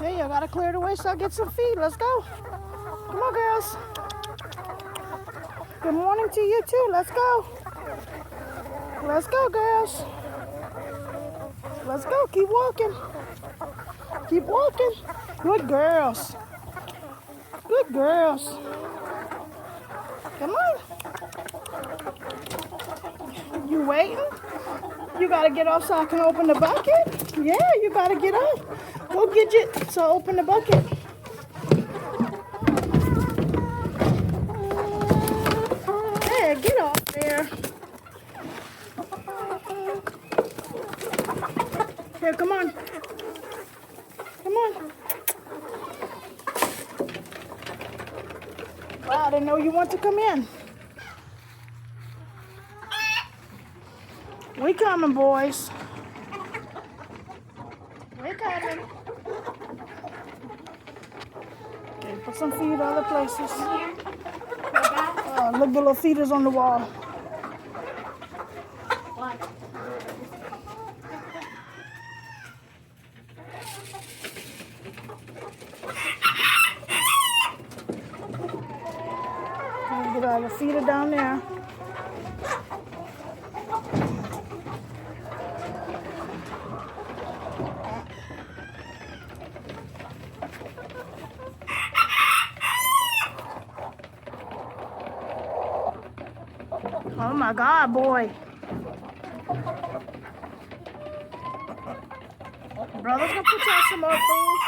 Okay, I gotta clear the way so I get some feed. Let's go. Come on, girls. Good morning to you too. Let's go. Let's go, girls. Let's go. Keep walking. Keep walking. Good girls. Good girls. Come on. You waiting? You gotta get off so I can open the bucket? Yeah, you gotta get up. Go get it so open the bucket. Yeah, get off there. Here, come on. Come on. Wow, I didn't know you want to come in. We coming, boys. We coming. Okay, put some feet other places. Look, the little feeders on the wall. Get all the feeder down there. Oh my God, boy. Brother's gonna put y'all some more food.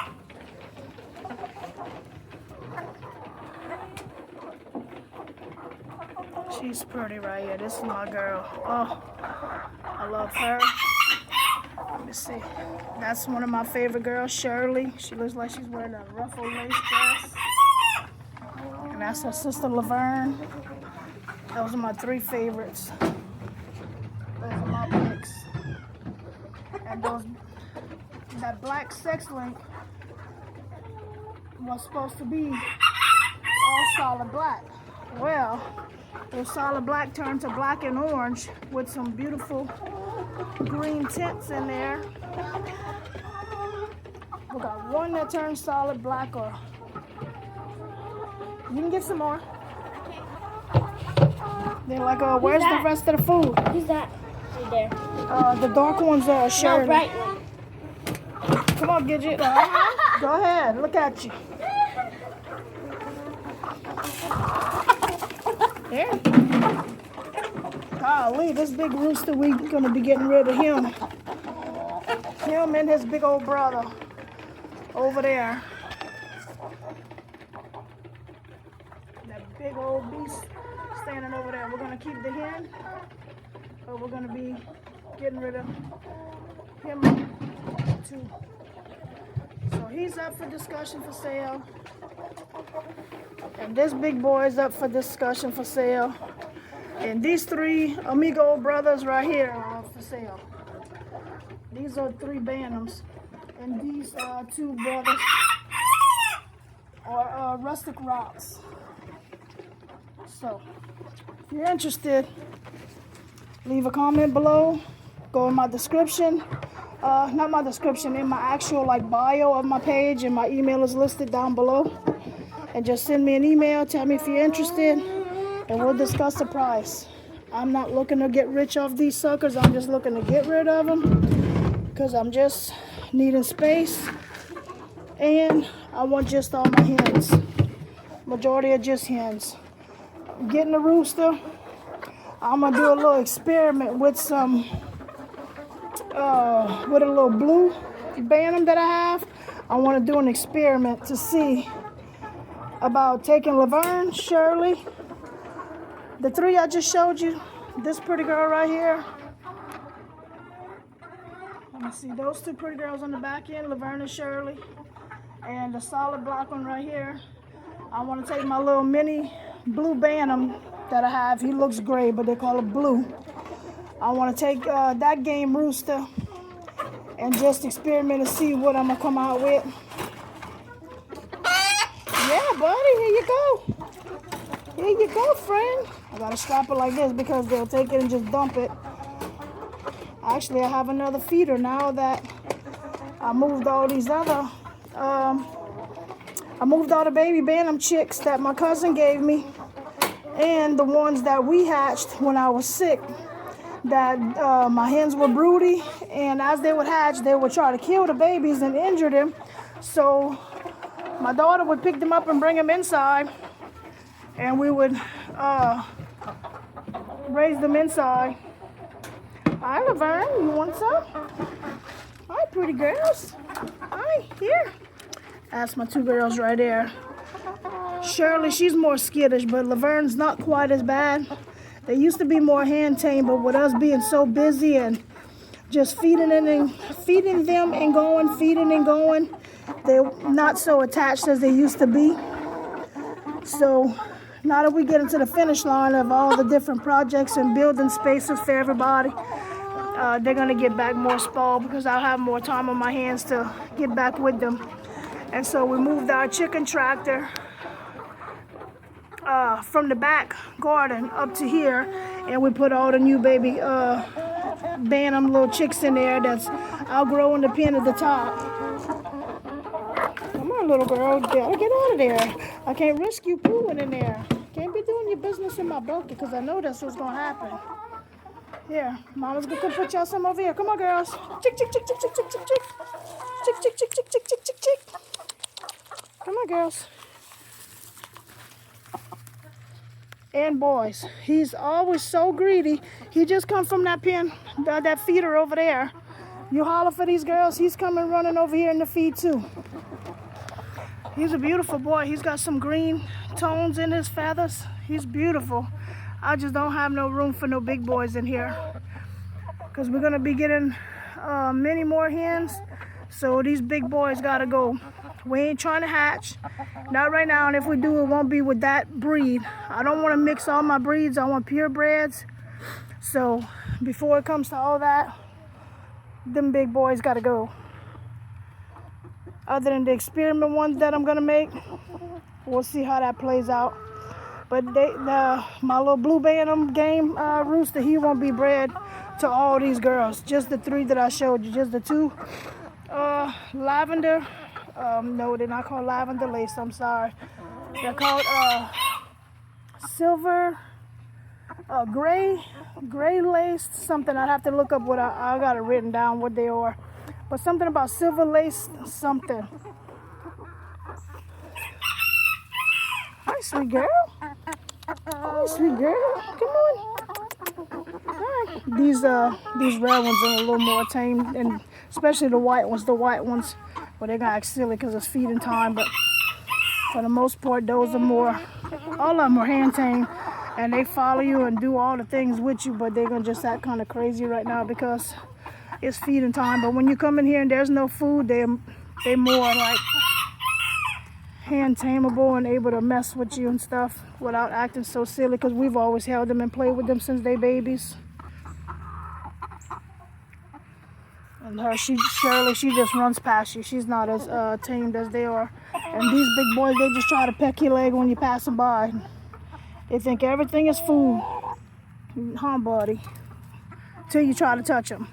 She's pretty right here. This is my girl. Oh, I love her. Let me see. That's one of my favorite girls, Shirley. She looks like she's wearing a ruffled lace dress. And that's her sister, Laverne. Those are my three favorites. Those are my picks. And that black sex link was supposed to be all solid black. Well, the solid black turned to black and orange with some beautiful green tints in there. We got one that turned solid black, or you can get some more. They're like, where's the rest of the food? Who's that? Right there. The dark ones are Shirley. No, bright one. Come on, Gidget. Go ahead. Look at you. There. Golly, this big rooster, we're going to be getting rid of him. Him and his big old brother over there. That big old beast standing over there. We're going to keep the hen, but we're going to be getting rid of him too. So he's up for discussion for sale. And this big boy is up for discussion for sale. And these three amigo brothers right here are up for sale. These are three Bantams. And these two brothers are rustic rocks. So if you're interested, leave a comment below. Go in my description. Not my description, in my actual bio of my page, and my email is listed down below. And just send me an email, tell me if you're interested, and we'll discuss the price. I'm not looking to get rich off these suckers. I'm just looking to get rid of them because I'm just needing space, and I want just all my hens. Majority are just hens. Getting a rooster, I'm gonna do a little experiment with some with a little blue Bantam that I have. I want to do an experiment to see about taking Laverne, Shirley, the three I just showed you, this pretty girl right here. Let me see, those two pretty girls on the back end, Laverne and Shirley, and the solid black one right here. I want to take my little mini blue Bantam that I have. He looks gray, but they call it blue. I want to take that game rooster and just experiment and see what I'm going to come out with. Yeah, buddy, here you go. Here you go, friend. I got to strap it like this because they'll take it and just dump it. Actually, I have another feeder now that I moved all these other I moved all the baby Bantam chicks that my cousin gave me and the ones that we hatched when I was sick. That my hens were broody, and as they would hatch, they would try to kill the babies and injure them. So my daughter would pick them up and bring them inside, and we would raise them inside. Hi, Laverne, you want some? Hi, pretty girls. Hi, here. That's my two girls right there. Shirley, she's more skittish, but Laverne's not quite as bad. They used to be more hand tamed, but with us being so busy and just feeding them and going, they're not so attached as they used to be. So now that we get into the finish line of all the different projects and building spaces for everybody, they're gonna get back more spoiled because I'll have more time on my hands to get back with them. And so we moved our chicken tractor from the back garden up to here, and we put all the new baby Bantam little chicks in there that's outgrowing the pen at the top. Come on, little girl, gotta get out of there. I can't risk you pooing in there. Can't be doing your business in my bucket because I know that's what's gonna happen. Here, Mama's gonna put y'all some over here. Come on, girls. Chick, chick, chick, chick, chick, chick, chick, chick. Chick, chick, chick, chick, chick, chick, chick, chick. Come on, girls. And boys, he's always so greedy. He just come from that pen, that feeder over there. You holler for these girls, he's coming running over here in the feed too. He's a beautiful boy. He's got some green tones in his feathers. He's beautiful. I just don't have no room for no big boys in here because we're gonna be getting many more hens. So these big boys gotta go. We ain't trying to hatch, not right now, and if we do, it won't be with that breed. I don't want to mix all my breeds. I want purebreds. So before it comes to all that, them big boys got to go. Other than the experiment ones that I'm gonna make, we'll see how that plays out. But my little blue Bantam game rooster, he won't be bred to all these girls. Just the three that I showed you, just the two lavender. No, they're not called lavender lace, I'm sorry. They're called silver, gray lace, something. I'd have to look up what I got it written down what they are. But something about silver lace something. Hi, sweet girl. Hi, sweet girl. Come on. Hi. These red ones are a little more tame, and especially the white ones. The white ones, well, they're gonna act silly because it's feeding time, but for the most part, those are more, all of them are hand tamed, and they follow you and do all the things with you, but they're gonna just act kind of crazy right now because it's feeding time. But when you come in here and there's no food, they're more like hand tameable and able to mess with you and stuff without acting so silly, because we've always held them and played with them since they babies. And Shirley, she just runs past you. She's not as tamed as they are. And these big boys, they just try to peck your leg when you pass them by. They think everything is food. Huh, buddy? Till you try to touch them.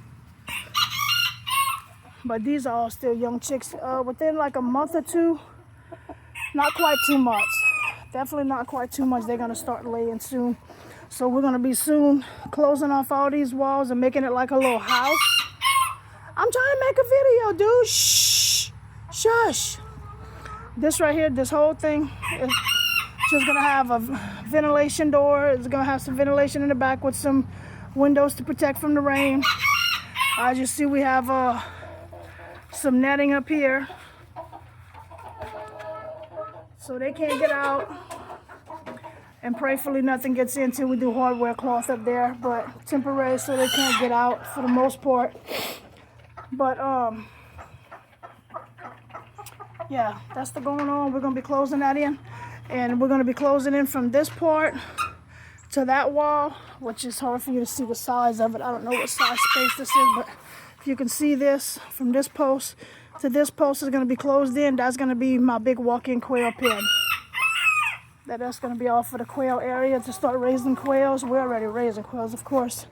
But these are all still young chicks. Within like a month or two, not quite 2 months. Definitely not quite 2 months. They're going to start laying soon. So we're going to be soon closing off all these walls and making it like a little house. I'm trying to make a video, dude. Shh. Shush. This right here, this whole thing is just going to have a ventilation door. It's going to have some ventilation in the back with some windows to protect from the rain. As you see, we have some netting up here, so they can't get out, and prayerfully nothing gets in till we do hardware cloth up there, but temporary, so they can't get out for the most part. But yeah, that's the going on. We're gonna be closing that in, and we're gonna be closing in from this part to that wall, which is hard for you to see the size of it. I don't know what size space this is, but if you can see this, from this post to this post is going to be closed in. That's going to be my big walk-in quail pen. That's going to be all for the quail area to start raising quails. We're already raising quails, of course.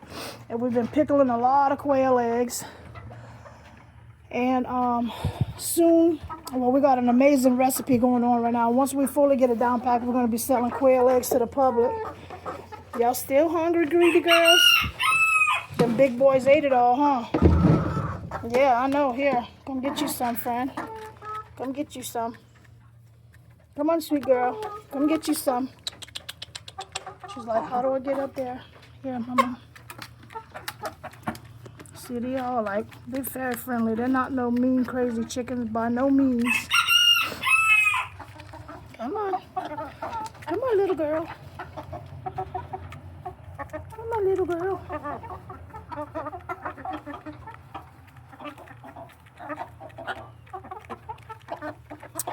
And we've been pickling a lot of quail eggs. And soon Well, we got an amazing recipe going on right now. Once we fully get it down packed, we're going to be selling quail eggs to the public. Y'all still hungry, greedy girls? Them big boys ate it all, huh? Yeah, I know. Here, come get you some, friend. Come get you some. Come on, sweet girl. Come get you some. She's like, how do I get up there? Here, mama. See, they all like, they're very friendly. They're not no mean, crazy chickens by no means. Come on. Come on, little girl. Come on, little girl.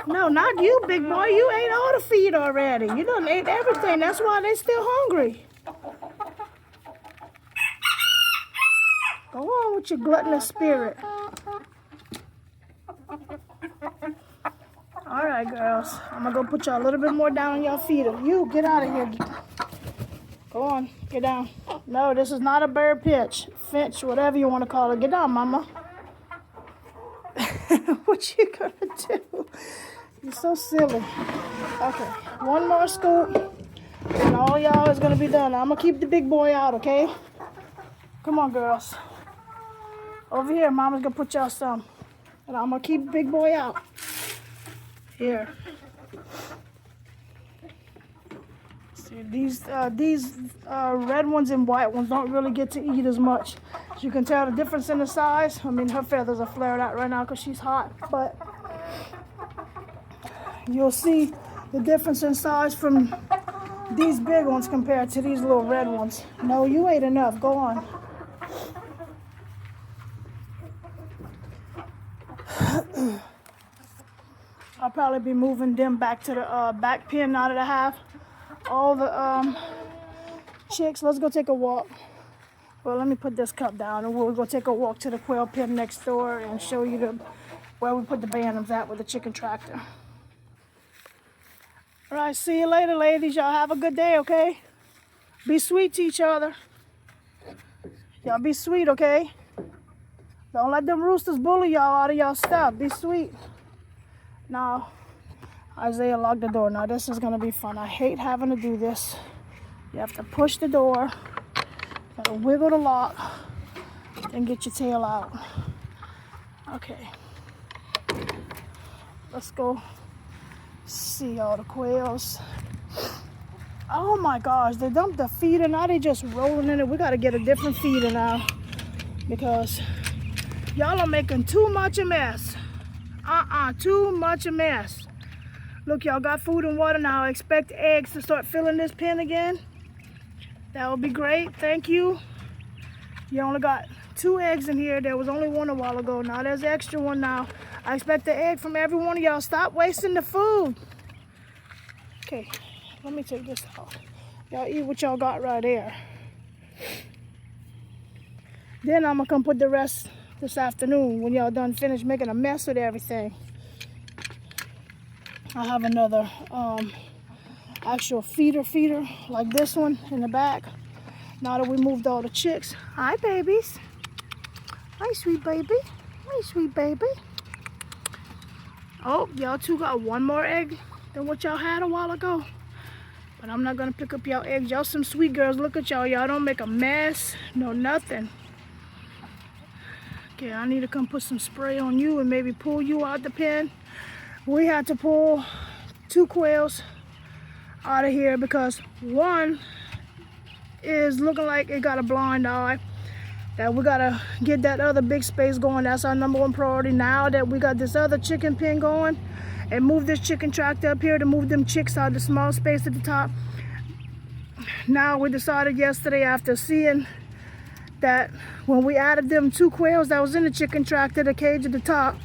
No, not you, big boy. You ate all the feed already. You done ate everything. That's why they still hungry. Go on with your gluttonous spirit. All right, girls. I'm going to go put y'all a little bit more down on y'all feet. You, get out of here. Go on. Get down. No, this is not a bird pitch. Finch, whatever you want to call it. Get down, mama. What you going to do? You're so silly. Okay. One more scoop. And all y'all is going to be done. I'm going to keep the big boy out, okay? Come on, girls. Over here, mama's gonna put y'all some. And I'm gonna keep big boy out. Here. See, these red ones and white ones don't really get to eat as much. As you can tell the difference in the size. I mean, her feathers are flared out right now because she's hot. But you'll see the difference in size from these big ones compared to these little red ones. No, you ate enough. Go on. I'll probably be moving them back to the back pen now that I have all the chicks. Let's go take a walk. Well, let me put this cup down and we'll go take a walk to the quail pen next door and show you where we put the bantams at with the chicken tractor. All right, see you later, ladies. Y'all have a good day, okay? Be sweet to each other. Y'all be sweet, okay? Don't let them roosters bully y'all out of y'all stuff. Be sweet. Now, Isaiah locked the door. Now, this is going to be fun. I hate having to do this. You have to push the door. Got to wiggle the lock. Then get your tail out. Okay. Let's go see all the quails. Oh my gosh, they dumped the feeder. Now they just rolling in it. We got to get a different feeder now. Because y'all are making too much a mess. Too much a mess. Look, y'all got food and water now. I expect eggs to start filling this pen again. That would be great. Thank you. You only got 2 eggs in here. There was only 1 a while ago. Now there's an extra one now. I expect the egg from every one of y'all. Stop wasting the food. Okay, let me take this off. Y'all eat what y'all got right there. Then I'm gonna come put the rest this afternoon when y'all done finish making a mess with everything. I have another actual feeder like this one in the back. Now that we moved all the chicks. Hi, babies. Hi, sweet baby. Hi, sweet baby. Oh, y'all two got 1 more egg than what y'all had a while ago. But I'm not gonna pick up y'all eggs. Y'all some sweet girls. Look at y'all. Y'all don't make a mess. No, nothing. Okay, I need to come put some spray on you and maybe pull you out the pen. We had to pull 2 quails out of here because one is looking like it got a blind eye. That we gotta get that other big space going. That's our #1 priority now that we got this other chicken pen going, and move this chicken tractor up here to move them chicks out of the small space at the top. Now we decided yesterday, after seeing that when we added them 2 quails that was in the chicken tractor, the cage at the top,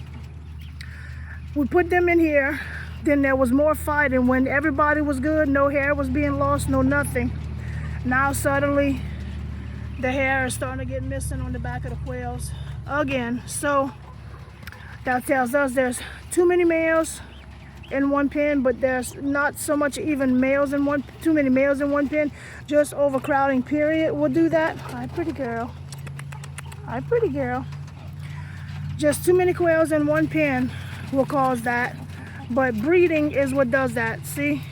we put them in here. Then there was more fighting when everybody was good, no hair was being lost, no nothing. Now suddenly the hair is starting to get missing on the back of the quails again. So that tells us there's too many males in one pen, but there's not so much even males in one, too many males in one pen, just overcrowding period will do that. Hi, pretty girl. Hi, pretty girl. Just too many quails in one pen will cause that. But breeding is what does that. See?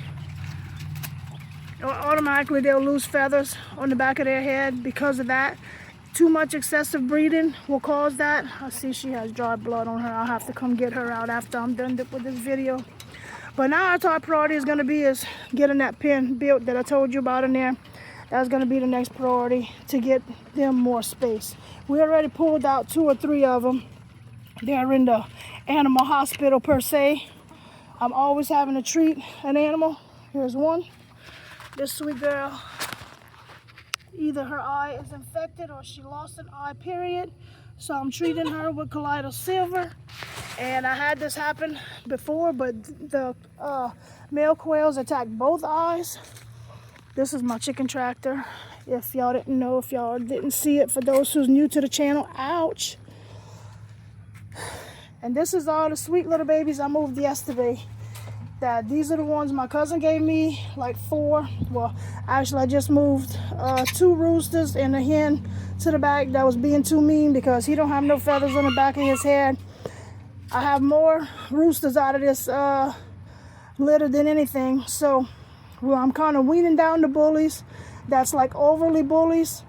Automatically they'll lose feathers on the back of their head because of that. Too much excessive breeding will cause that. I see she has dry blood on her. I'll have to come get her out after I'm done with this video. But now our top priority is going to be is getting that pen built that I told you about in there. That's going to be the next priority, to get them more space. We already pulled out 2 or 3 of them. They're in the animal hospital per se. I'm always having to treat an animal. Here's one. This sweet girl, either her eye is infected or she lost an eye, period. So I'm treating her with Kaleido Silver. And I had this happen before, but the male quails attacked both eyes. This is my chicken tractor. If y'all didn't know, if y'all didn't see it, for those who's new to the channel, ouch. And this is all the sweet little babies I moved yesterday. These are the ones my cousin gave me, like 4. Well, actually I just moved 2 roosters and a hen to the back that was being too mean because he don't have no feathers on the back of his head. I have more roosters out of this litter than anything. So I'm kind of weaning down the bullies. That's like overly bullies.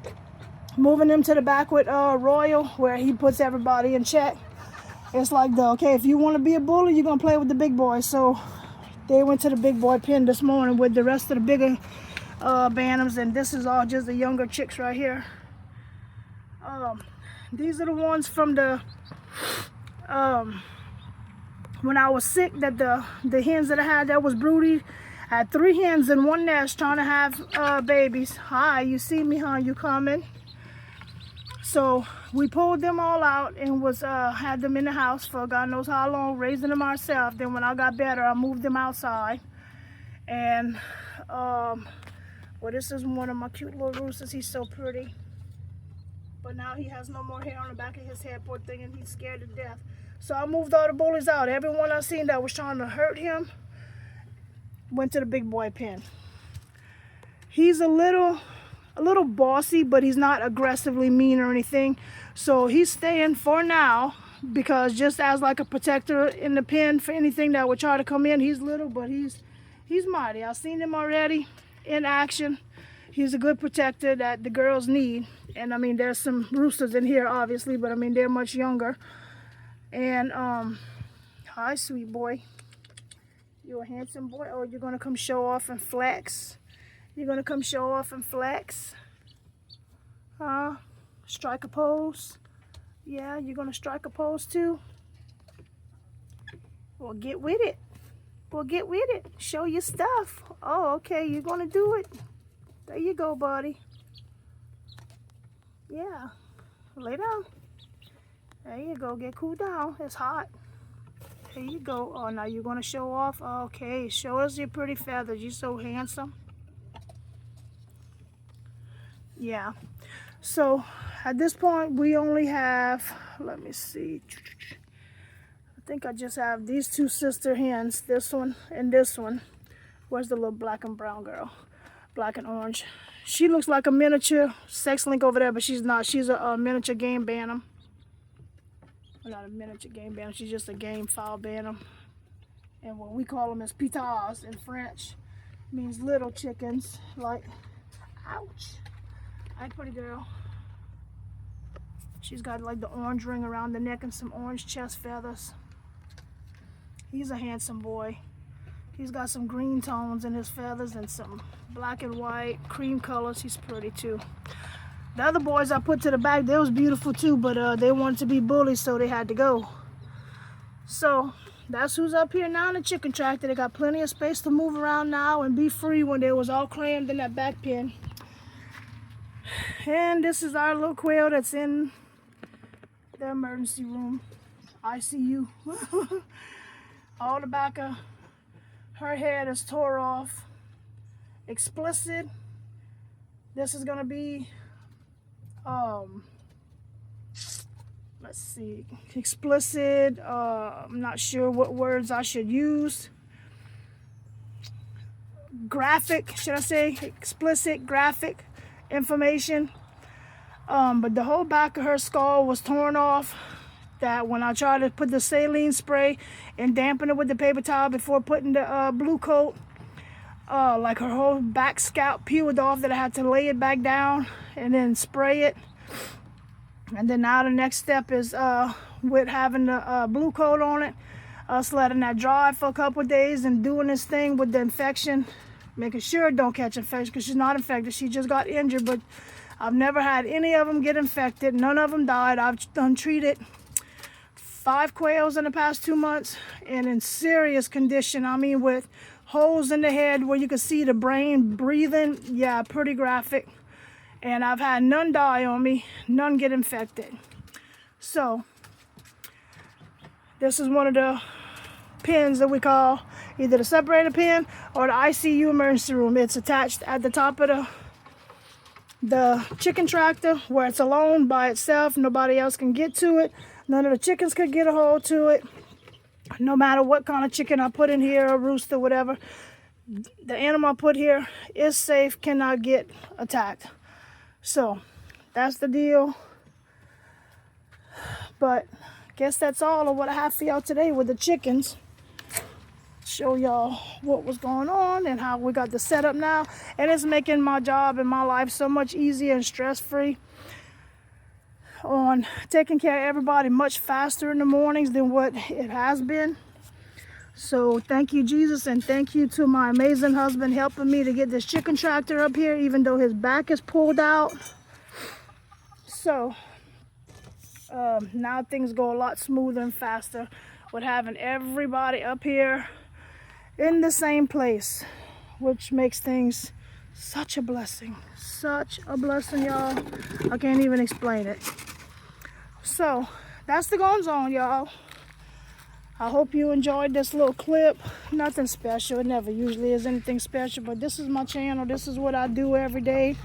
Moving them to the back with Royal, where he puts everybody in check. It's like, okay, if you want to be a bully, you're going to play with the big boys. So they went to the big boy pen this morning with the rest of the bigger bantams, and this is all just the younger chicks right here. These are the ones from the when I was sick, that the hens that I had that was broody. I had 3 hens in one nest trying to have babies. Hi, you see me, huh? You coming? So we pulled them all out and had them in the house for God knows how long, raising them ourselves. Then when I got better, I moved them outside. And well, this is one of my cute little roosters. He's so pretty. But now he has no more hair on the back of his head, poor thing, and he's scared to death. So I moved all the bullies out. Everyone I seen that was trying to hurt him went to the big boy pen. He's a little bossy, but he's not aggressively mean or anything. So he's staying for now, because just as like a protector in the pen for anything that would try to come in. He's little, but he's mighty. I've seen him already in action. He's a good protector that the girls need. And I mean, there's some roosters in here obviously, but I mean, they're much younger. And hi, sweet boy. You're a handsome boy. Oh, you're gonna come show off and flex? You're gonna come show off and flex? Huh? Strike a pose? Yeah, you're gonna strike a pose too? Well, get with it. Well, get with it. Show your stuff. Oh, okay, you're gonna do it. There you go, buddy. Yeah, lay down. There you go, get cooled down. It's hot. There you go. Oh, now you're gonna show off? Okay, show us your pretty feathers. You're so handsome. Yeah, so at this point we only have, let me see, I think I just have these 2 sister hens, this one and this one. Where's the little black and brown girl? Black and orange. She looks like a miniature sex link over there, but she's not. She's a miniature game bantam. Well, not a miniature game bantam, she's just a game fowl bantam. And what we call them is pitas in French. Means little chickens. Like, ouch. Hi, pretty girl. She's got like the orange ring around the neck and some orange chest feathers. He's a handsome boy. He's got some green tones in his feathers and some black and white cream colors. He's pretty too. The other boys I put to the back, they was beautiful too, but they wanted to be bullies, so they had to go. So that's who's up here now in the chicken tractor. They got plenty of space to move around now and be free when they was all crammed in that back pen. And this is our little quail that's in the emergency room, ICU. All the back of her head is tore off. Explicit. This is gonna be let's see, explicit. I'm not sure what words I should use. Graphic, should I say? Explicit, graphic information. But the whole back of her skull was torn off. that when I try to put the saline spray and dampen it with the paper towel before putting the blue coat, like her whole back scalp peeled off that I had to lay it back down and then spray it. And then now the next step is with having the blue coat on it, us letting that dry for a couple of days and doing this thing with the infection, making sure it don't catch infection, because she's not infected. She just got injured, but I've never had any of them get infected. None of them died. I've done treated 5 quails in the past 2 months and in serious condition. I mean, with holes in the head where you can see the brain breathing. Yeah, pretty graphic. And I've had none die on me, none get infected. So this is one of the pens that we call either the separator pen or the ICU emergency room. It's attached at the top of the chicken tractor where it's alone by itself. Nobody else can get to it. None of the chickens could get a hold to it. No matter what kind of chicken I put in here, a rooster, whatever, the animal I put here is safe, cannot get attacked. So that's the deal. But I guess that's all of what I have for y'all today with the chickens. Show y'all what was going on and how we got the setup now. And it's making my job and my life so much easier and stress-free on taking care of everybody much faster in the mornings than what it has been. So thank you, Jesus, and thank you to my amazing husband helping me to get this chicken tractor up here, even though his back is pulled out. So now things go a lot smoother and faster with having everybody up here in the same place, which makes things such a blessing, y'all. I can't even explain it. So that's the goings on, y'all. I hope you enjoyed this little clip. Nothing special. It never usually is anything special, but this is my channel. This is what I do every day.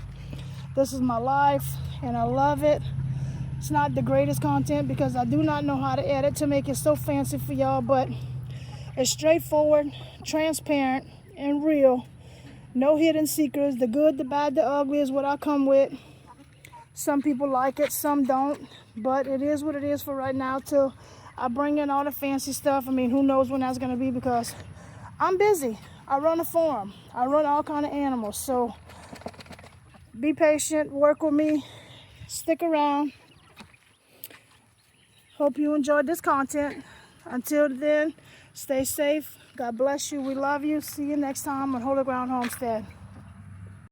This is my life, and I love it. It's not the greatest content because I do not know how to edit to make it so fancy for y'all, but it's straightforward, transparent, and real. No hidden secrets. The good, the bad, the ugly is what I come with. Some people like it, some don't, but it is what it is for right now till I bring in all the fancy stuff. I mean, who knows when that's going to be, because I'm busy. I run a farm. I run all kind of animals. So be patient, work with me, stick around. Hope you enjoyed this content. Until then, stay safe. God bless you. We love you. See you next time on Holy Ground Homestead.